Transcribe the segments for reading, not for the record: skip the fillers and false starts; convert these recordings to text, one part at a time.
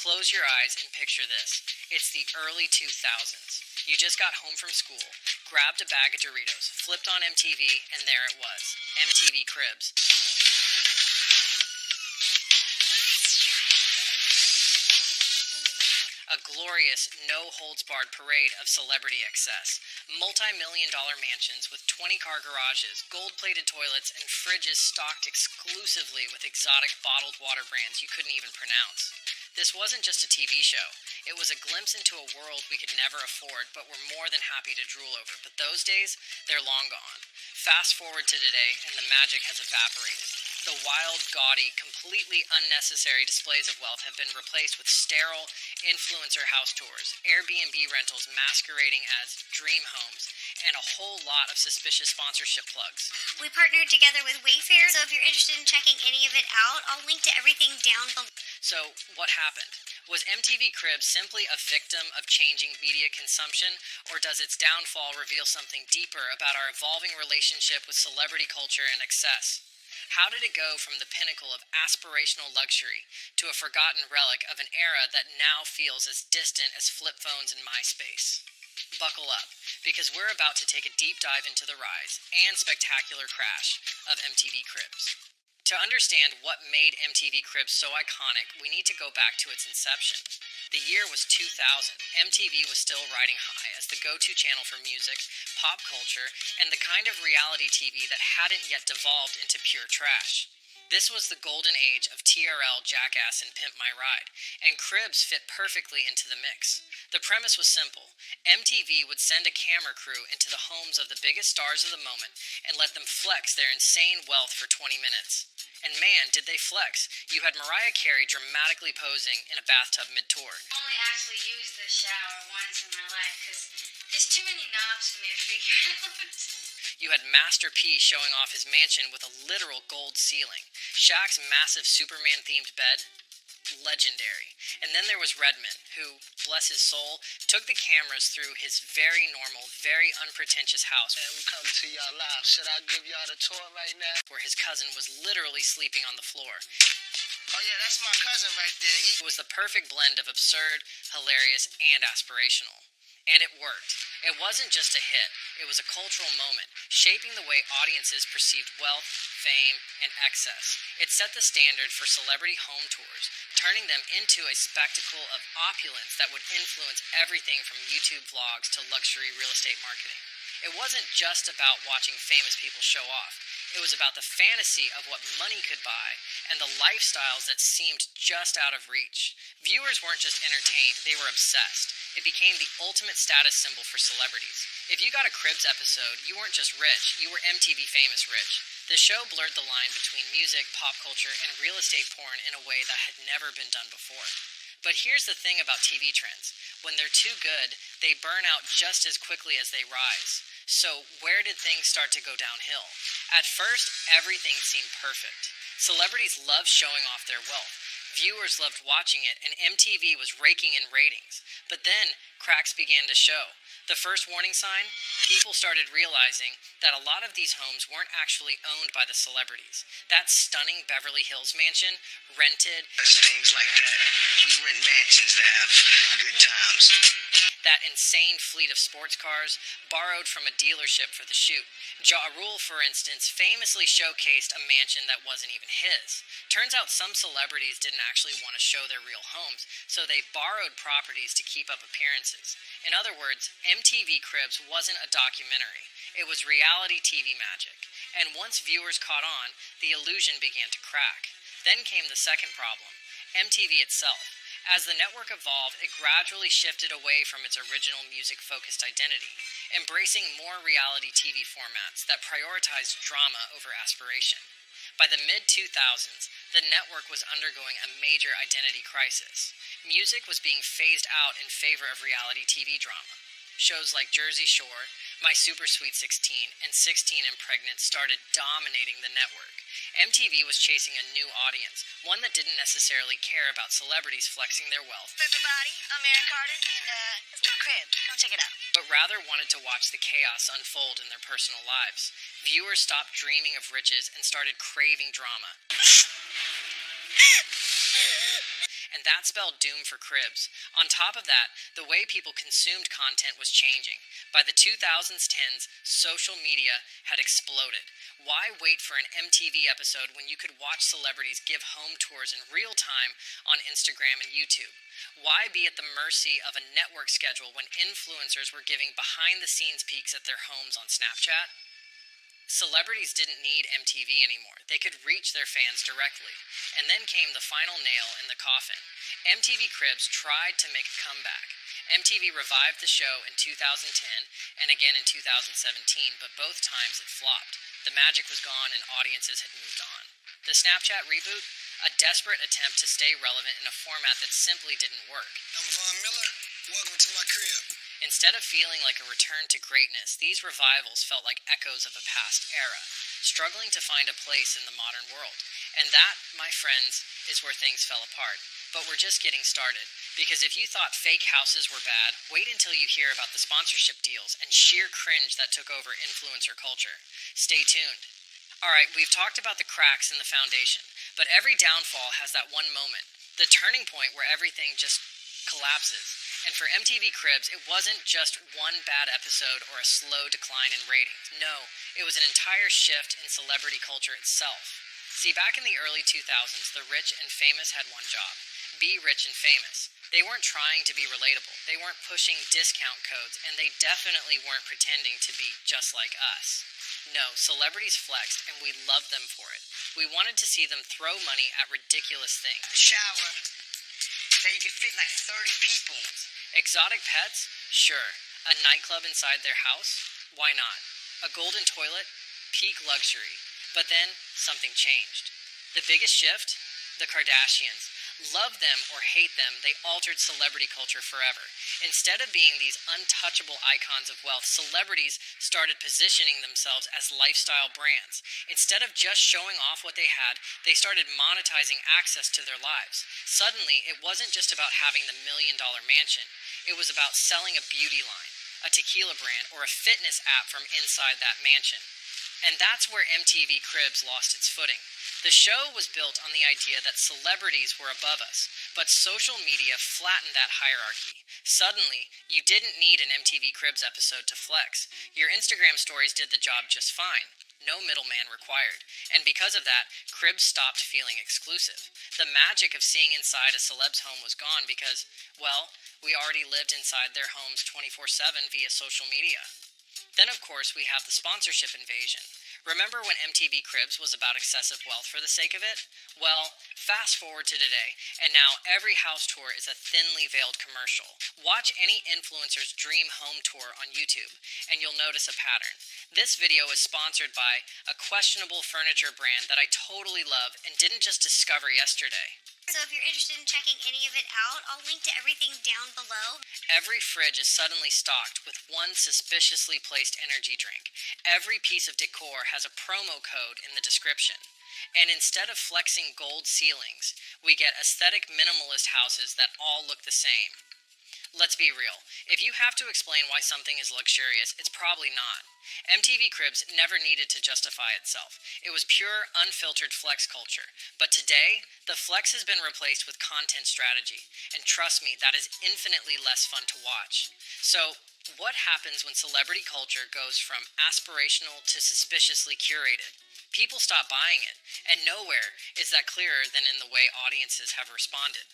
Close your eyes and picture this. It's the early 2000s. You just got home from school, grabbed a bag of Doritos, flipped on MTV, and there it was. MTV Cribs. A glorious, no-holds-barred parade of celebrity excess. Multi-million-dollar mansions with 20-car garages, gold-plated toilets, and fridges stocked exclusively with exotic bottled water brands you couldn't even pronounce. This wasn't just a TV show. It was a glimpse into a world we could never afford, but were more than happy to drool over. But those days, they're long gone. Fast forward to today, and the magic has evaporated. The wild, gaudy, completely unnecessary displays of wealth have been replaced with sterile influencer house tours, Airbnb rentals masquerading as dream homes, and a whole lot of suspicious sponsorship plugs. We partnered together with Wayfair, so if you're interested in checking any of it out, I'll link to everything down below. So, what happened? Was MTV Cribs simply a victim of changing media consumption, or does its downfall reveal something deeper about our evolving relationship with celebrity culture and excess? How did it go from the pinnacle of aspirational luxury to a forgotten relic of an era that now feels as distant as flip phones and MySpace? Buckle up, because we're about to take a deep dive into the rise and spectacular crash of MTV Cribs. To understand what made MTV Cribs so iconic, we need to go back to its inception. The year was 2000. MTV was still riding high as the go-to channel for music, pop culture, and the kind of reality TV that hadn't yet devolved into pure trash. This was the golden age of TRL, Jackass, and Pimp My Ride, and Cribs fit perfectly into the mix. The premise was simple. MTV would send a camera crew into the homes of the biggest stars of the moment and let them flex their insane wealth for 20 minutes. And man, did they flex. You had Mariah Carey dramatically posing in a bathtub mid-tour. I only actually used the shower once in my life because there's too many knobs for me to figure out. You had Master P showing off his mansion with a literal gold ceiling. Shaq's massive Superman-themed bed. Legendary. And then there was Redman, who, bless his soul, took the cameras through his very normal, very unpretentious house. Man, we coming to y'all live. Should I give y'all the tour right now? Where his cousin was literally sleeping on the floor. Oh yeah, that's my cousin right there. It was the perfect blend of absurd, hilarious, and aspirational. And it worked. It wasn't just a hit. It was a cultural moment, shaping the way audiences perceived wealth, fame, and excess. It set the standard for celebrity home tours, turning them into a spectacle of opulence that would influence everything from YouTube vlogs to luxury real estate marketing. It wasn't just about watching famous people show off. It was about the fantasy of what money could buy and the lifestyles that seemed just out of reach. Viewers weren't just entertained, they were obsessed. It became the ultimate status symbol for celebrities. If you got a Cribs episode, you weren't just rich, you were MTV famous rich. The show blurred the line between music, pop culture, and real estate porn in a way that had never been done before. But here's the thing about TV trends. When they're too good, they burn out just as quickly as they rise. So where did things start to go downhill? At first, everything seemed perfect. Celebrities loved showing off their wealth. Viewers loved watching it, and MTV was raking in ratings. But then, cracks began to show. The first warning sign? People started realizing that a lot of these homes weren't actually owned by the celebrities. That stunning Beverly Hills mansion, rented. Things like that. We rent mansions to have good times. That insane fleet of sports cars, borrowed from a dealership for the shoot. Ja Rule, for instance, famously showcased a mansion that wasn't even his. Turns out some celebrities didn't actually want to show their real homes, so they borrowed properties to keep up appearances. In other words, MTV Cribs wasn't a documentary. It was reality TV magic. And once viewers caught on, the illusion began to crack. Then came the second problem, MTV itself. As the network evolved, it gradually shifted away from its original music-focused identity, embracing more reality TV formats that prioritized drama over aspiration. By the mid-2000s, the network was undergoing a major identity crisis. Music was being phased out in favor of reality TV drama. Shows like Jersey Shore, My Super Sweet 16, and 16 and Pregnant started dominating the network. MTV was chasing a new audience, one that didn't necessarily care about celebrities flexing their wealth. Hey everybody, I'm Aaron Carter, and it's my crib. Come check it out. But rather wanted to watch the chaos unfold in their personal lives. Viewers stopped dreaming of riches and started craving drama. and that spelled doom for Cribs. On top of that, the way people consumed content was changing. By the 2010s, social media had exploded. Why wait for an MTV episode when you could watch celebrities give home tours in real time on Instagram and YouTube? Why be at the mercy of a network schedule when influencers were giving behind-the-scenes peeks at their homes on Snapchat? Celebrities didn't need MTV anymore. They could reach their fans directly. And then came the final nail in the coffin. MTV Cribs tried to make a comeback. MTV revived the show in 2010 and again in 2017, but both times it flopped. The magic was gone and audiences had moved on. The Snapchat reboot? A desperate attempt to stay relevant in a format that simply didn't work. I'm Von Miller. Welcome to my crib. Instead of feeling like a return to greatness, these revivals felt like echoes of a past era, struggling to find a place in the modern world. And that, my friends, is where things fell apart. But we're just getting started, because if you thought fake houses were bad, wait until you hear about the sponsorship deals and sheer cringe that took over influencer culture. Stay tuned. Alright, we've talked about the cracks in the foundation, but every downfall has that one moment, the turning point where everything just collapses. And for MTV Cribs, it wasn't just one bad episode or a slow decline in ratings. No, it was an entire shift in celebrity culture itself. See, back in the early 2000s, the rich and famous had one job: be rich and famous. They weren't trying to be relatable, they weren't pushing discount codes, and they definitely weren't pretending to be just like us. No, celebrities flexed, and we loved them for it. We wanted to see them throw money at ridiculous things. A shower that you could fit like 30 people. Exotic pets? Sure. A nightclub inside their house? Why not? A golden toilet? Peak luxury. But then, something changed. The biggest shift? The Kardashians. Love them or hate them, they altered celebrity culture forever. Instead of being these untouchable icons of wealth, celebrities started positioning themselves as lifestyle brands. Instead of just showing off what they had, they started monetizing access to their lives. Suddenly, it wasn't just about having the $1 million mansion. It was about selling a beauty line, a tequila brand, or a fitness app from inside that mansion. And that's where MTV Cribs lost its footing. The show was built on the idea that celebrities were above us, but social media flattened that hierarchy. Suddenly, you didn't need an MTV Cribs episode to flex. Your Instagram stories did the job just fine. No middleman required. And because of that, Cribs stopped feeling exclusive. The magic of seeing inside a celeb's home was gone because, well, we already lived inside their homes 24/7 via social media. Then, of course, we have the sponsorship invasion. Remember when MTV Cribs was about excessive wealth for the sake of it? Well, fast forward to today, and now every house tour is a thinly veiled commercial. Watch any influencer's dream home tour on YouTube, and you'll notice a pattern. This video is sponsored by a questionable furniture brand that I totally love and didn't just discover yesterday. So if you're interested in checking any of it out, I'll link to everything down below. Every fridge is suddenly stocked with one suspiciously placed energy drink. Every piece of decor has a promo code in the description. And instead of flexing gold ceilings, we get aesthetic minimalist houses that all look the same. Let's be real. If you have to explain why something is luxurious, it's probably not. MTV Cribs never needed to justify itself. It was pure, unfiltered flex culture. But today, the flex has been replaced with content strategy. And trust me, that is infinitely less fun to watch. So, what happens when celebrity culture goes from aspirational to suspiciously curated? People stop buying it, and nowhere is that clearer than in the way audiences have responded.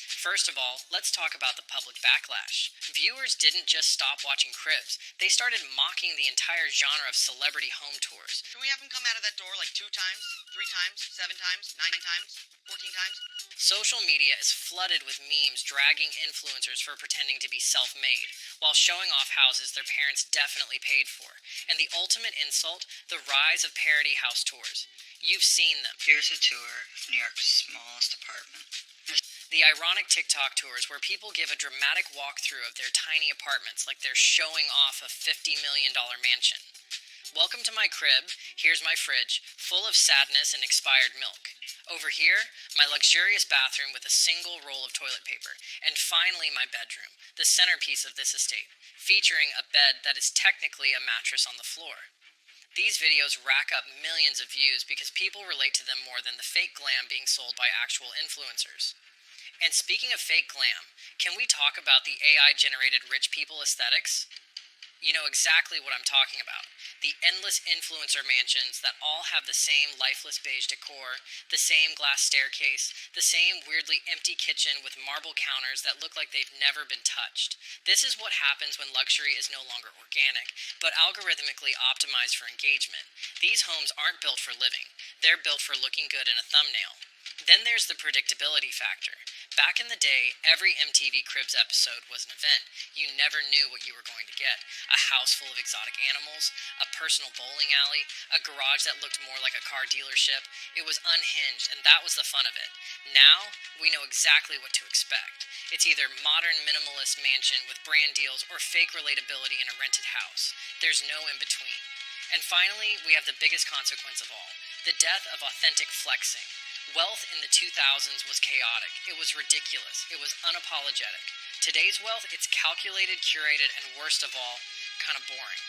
First of all, let's talk about the public backlash. Viewers didn't just stop watching Cribs, they started mocking the entire genre of celebrity home tours. Can we have him come out of that door like 2 times, 3 times, 7 times, 9 times, 14 times? Social media is flooded with memes dragging influencers for pretending to be self-made, while showing off houses their parents definitely paid for. And the ultimate insult, the rise of parody house tours. You've seen them. Here's a tour of New York's smallest apartment. The ironic TikTok tours where people give a dramatic walkthrough of their tiny apartments like they're showing off a $50 million mansion. Welcome to my crib, here's my fridge, full of sadness and expired milk. Over here, my luxurious bathroom with a single roll of toilet paper. And finally, my bedroom, the centerpiece of this estate, featuring a bed that is technically a mattress on the floor. These videos rack up millions of views because people relate to them more than the fake glam being sold by actual influencers. And speaking of fake glam, can we talk about the AI-generated rich people aesthetics? You know exactly what I'm talking about. The endless influencer mansions that all have the same lifeless beige decor, the same glass staircase, the same weirdly empty kitchen with marble counters that look like they've never been touched. This is what happens when luxury is no longer organic, but algorithmically optimized for engagement. These homes aren't built for living, they're built for looking good in a thumbnail. Then there's the predictability factor. Back in the day, every MTV Cribs episode was an event. You never knew what you were going to get. A house full of exotic animals, a personal bowling alley, a garage that looked more like a car dealership. It was unhinged, and that was the fun of it. Now, we know exactly what to expect. It's either modern minimalist mansion with brand deals or fake relatability in a rented house. There's no in between. And finally, we have the biggest consequence of all, the death of authentic flexing. Wealth in the 2000s was chaotic. It was ridiculous. It was unapologetic. Today's wealth, it's calculated, curated, and worst of all, kind of boring.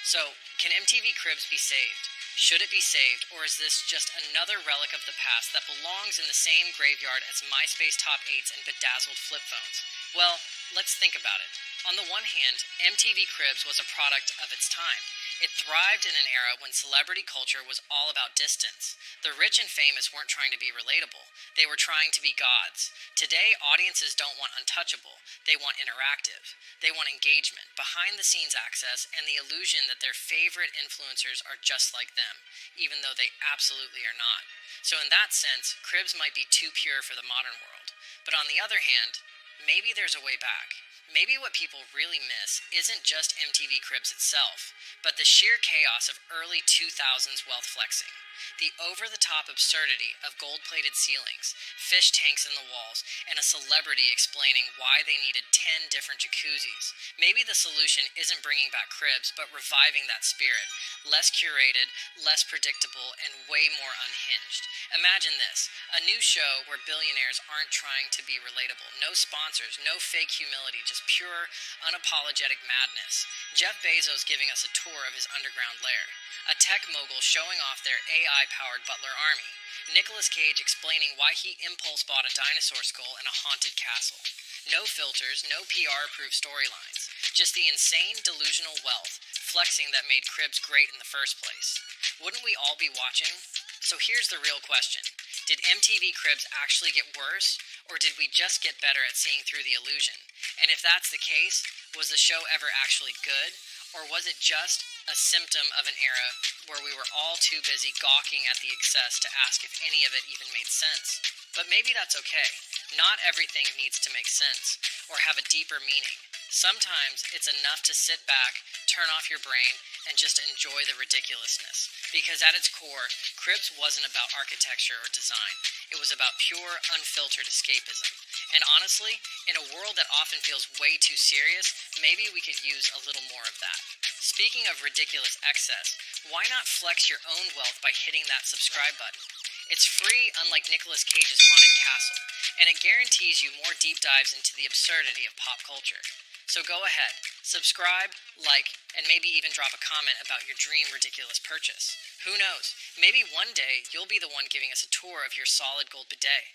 So, can MTV Cribs be saved? Should it be saved, or is this just another relic of the past that belongs in the same graveyard as MySpace Top 8s and bedazzled flip phones? Well, let's think about it. On the one hand, MTV Cribs was a product of its time. It thrived in an era when celebrity culture was all about distance. The rich and famous weren't trying to be relatable. They were trying to be gods. Today, audiences don't want untouchable. They want interactive. They want engagement, behind-the-scenes access, and the illusion that their favorite influencers are just like them, even though they absolutely are not. So in that sense, Cribs might be too pure for the modern world. But on the other hand, maybe there's a way back. Maybe what people really miss isn't just MTV Cribs itself, but the sheer chaos of early 2000s wealth flexing. The over-the-top absurdity of gold-plated ceilings, fish tanks in the walls, and a celebrity explaining why they needed 10 different jacuzzis. Maybe the solution isn't bringing back Cribs, but reviving that spirit. Less curated, less predictable, and way more unhinged. Imagine this, a new show where billionaires aren't trying to be relatable. No sponsors, no fake humility, just pure, unapologetic madness. Jeff Bezos giving us a tour of his underground lair. A tech mogul showing off their AI-powered butler army. Nicolas Cage explaining why he impulse bought a dinosaur skull in a haunted castle. No filters, no PR-approved storylines. Just the insane, delusional wealth, flexing that made Cribs great in the first place. Wouldn't we all be watching? So here's the real question. Did MTV Cribs actually get worse, or did we just get better at seeing through the illusion? And if that's the case, was the show ever actually good, or was it just a symptom of an era where we were all too busy gawking at the excess to ask if any of it even made sense? But maybe that's okay. Not everything needs to make sense, or have a deeper meaning. Sometimes it's enough to sit back, turn off your brain, and just enjoy the ridiculousness. Because at its core, Cribs wasn't about architecture or design. It was about pure, unfiltered escapism. And honestly, in a world that often feels way too serious, maybe we could use a little more of that. Speaking of ridiculous excess, why not flex your own wealth by hitting that subscribe button? It's free, unlike Nicolas Cage's haunted castle, and it guarantees you more deep dives into the absurdity of pop culture. So go ahead, subscribe, like, and maybe even drop a comment about your dream ridiculous purchase. Who knows? Maybe one day you'll be the one giving us a tour of your solid gold bidet.